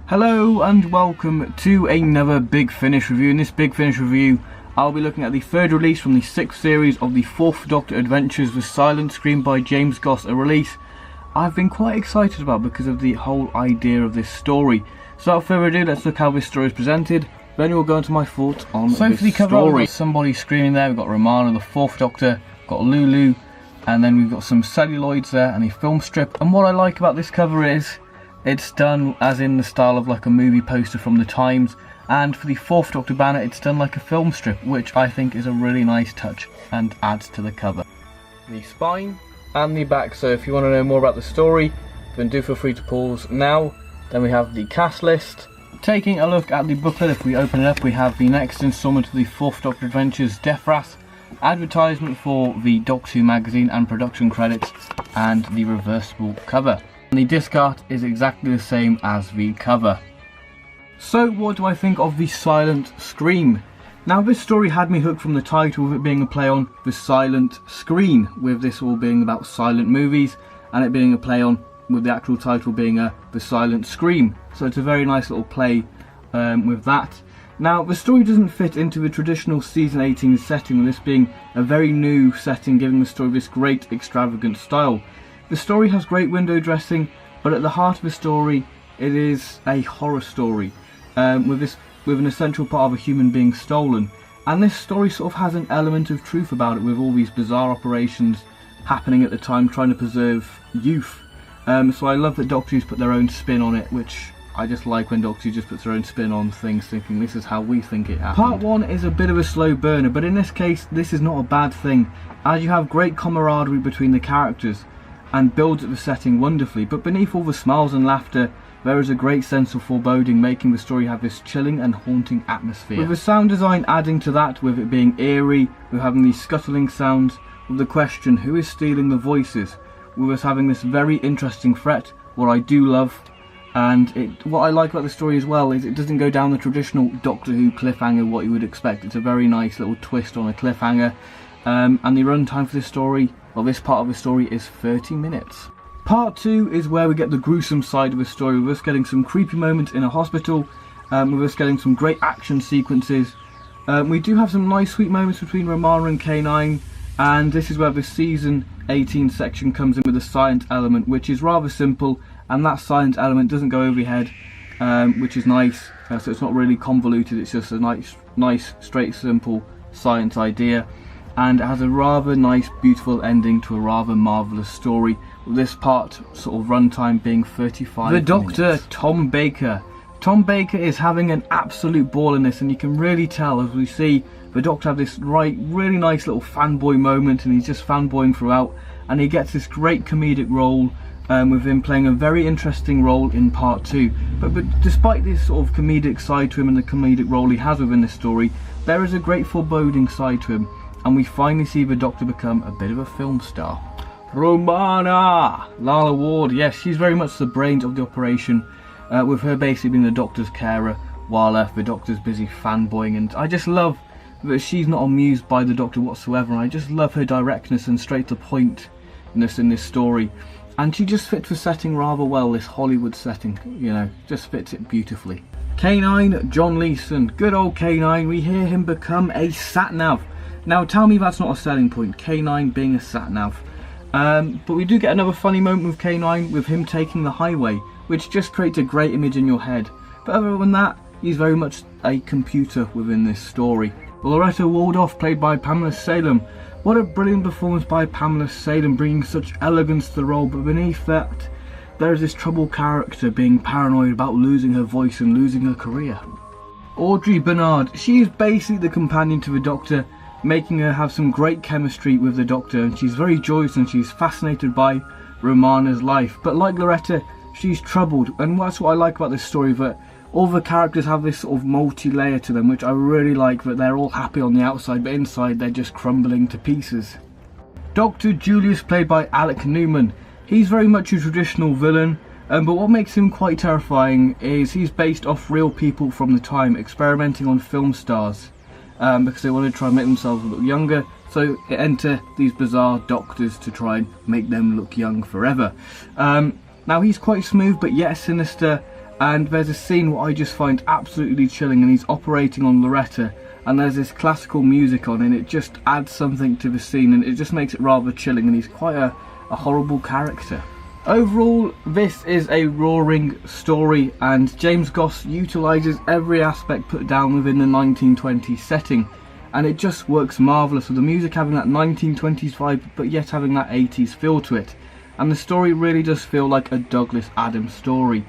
Hello and welcome to another Big Finish review. In this Big Finish review, I'll be looking at the third release from the sixth series of the Fourth Doctor Adventures, The Silent Scream by James Goss, a release I've been quite excited about because of the whole idea of this story. So without further ado, let's look how this story is presented, then we'll go into my thoughts on this story. We've got somebody screaming there, we've got Romana, the fourth Doctor, we've got Lulu, and then we've got some celluloids there and a film strip. And what I like about this cover is it's done as in the style of like a movie poster from the Times, and for the fourth Doctor banner it's done like a film strip, which I think is a really nice touch and adds to the cover. The spine and the back, so if you want to know more about the story then do feel free to pause now. Then we have the cast list. Taking a look at the booklet, if we open it up, we have the next instalment of the Fourth Doctor Adventures, Death Wrath, advertisement for the Doctor Who magazine and production credits, and the reversible cover. And the disc art is exactly the same as the cover. So what do I think of The Silent Scream? Now this story had me hooked from the title, with it being a play on The Silent Screen, with this all being about silent movies and it being a play on with the actual title being The Silent Scream. So it's a very nice little play with that. Now the story doesn't fit into the traditional season 18 setting, with this being a very new setting, giving the story this great extravagant style. The story has great window dressing, but at the heart of the story it is a horror story, with an essential part of a human being stolen. And this story sort of has an element of truth about it, with all these bizarre operations happening at the time trying to preserve youth. So I love that Doctor Who's put their own spin on it, which I just like when Doctor Who just puts their own spin on things, thinking this is how we think it happened. Part 1 is a bit of a slow burner, but in this case this is not a bad thing, as you have great camaraderie between the characters and builds up the setting wonderfully. But beneath all the smiles and laughter there is a great sense of foreboding, making the story have this chilling and haunting atmosphere. With the sound design adding to that, with it being eerie, with having these scuttling sounds, with the question who is stealing the voices, with us having this very interesting threat. What I do love, and what I like about the story as well, is it doesn't go down the traditional Doctor Who cliffhanger what you would expect. It's a very nice little twist on a cliffhanger, and the runtime for this story, well, this part of the story, is 30 minutes. Part 2 is where we get the gruesome side of the story, with us getting some creepy moments in a hospital, with us getting some great action sequences. We do have some nice sweet moments between Romana and K9, and this is where the season 18 section comes in with a science element, which is rather simple, and that science element doesn't go over your head, which is nice. So it's not really convoluted, it's just a nice straight simple science idea, and it has a rather nice beautiful ending to a rather marvellous story, with this part sort of runtime being 35 minutes. The Doctor, Tom Baker. Tom Baker is having an absolute ball in this, and you can really tell as we see the Doctor have this really nice little fanboy moment, and he's just fanboying throughout, and he gets this great comedic role, with him playing a very interesting role in part 2. But despite this sort of comedic side to him and the comedic role he has within this story, there is a great foreboding side to him, and we finally see the Doctor become a bit of a film star. Romana! Lalla Ward, yes, she's very much the brains of the operation, with her basically being the Doctor's carer while the Doctor's busy fanboying, and I just love that she's not amused by the Doctor whatsoever, and I just love her directness and straight to the point in this story. And she just fits the setting rather well, this Hollywood setting, you know, just fits it beautifully. K9, John Leeson, good old K9, we hear him become a sat-nav. Now tell me that's not a selling point, K9 being a sat-nav. But we do get another funny moment with K9, with him taking the highway, which just creates a great image in your head. But other than that, he's very much a computer within this story. Loretta Waldorf, played by Pamela Salem. What a brilliant performance by Pamela Salem, bringing such elegance to the role, but beneath that there is this troubled character being paranoid about losing her voice and losing her career. Audrey Bernard, she is basically the companion to the Doctor, making her have some great chemistry with the Doctor, and she's very joyous and she's fascinated by Romana's life. But like Loretta, she's troubled, and that's what I like about this story, that all the characters have this sort of multi-layer to them, which I really like, that they're all happy on the outside, but inside they're just crumbling to pieces. Dr. Julius, played by Alec Newman. He's very much a traditional villain, but what makes him quite terrifying is he's based off real people from the time, experimenting on film stars, because they want to try and make themselves look younger, so enter these bizarre doctors to try and make them look young forever. Now he's quite smooth but yet sinister, And there's a scene what I just find absolutely chilling, and he's operating on Loretta, and there's this classical music on, and it just adds something to the scene, and it just makes it rather chilling, and he's quite a horrible character. Overall, this is a roaring story, and James Goss utilises every aspect put down within the 1920s setting, and it just works marvellous, with the music having that 1920s vibe but yet having that 80s feel to it, and the story really does feel like a Douglas Adams story.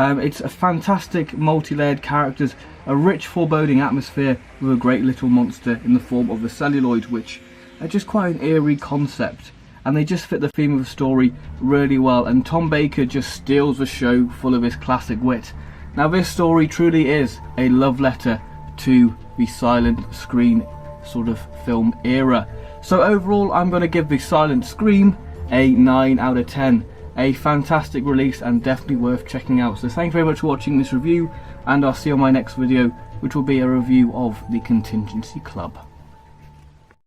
It's a fantastic multi-layered characters, a rich foreboding atmosphere with a great little monster in the form of the celluloid, which are just quite an eerie concept, and they just fit the theme of the story really well, and Tom Baker just steals the show full of his classic wit. Now this story truly is a love letter to the silent screen sort of film era. So overall I'm going to give the Silent Scream a 9 out of 10. A fantastic release and definitely worth checking out. So thank you very much for watching this review, and I'll see you on my next video, which will be a review of The Contingency Club.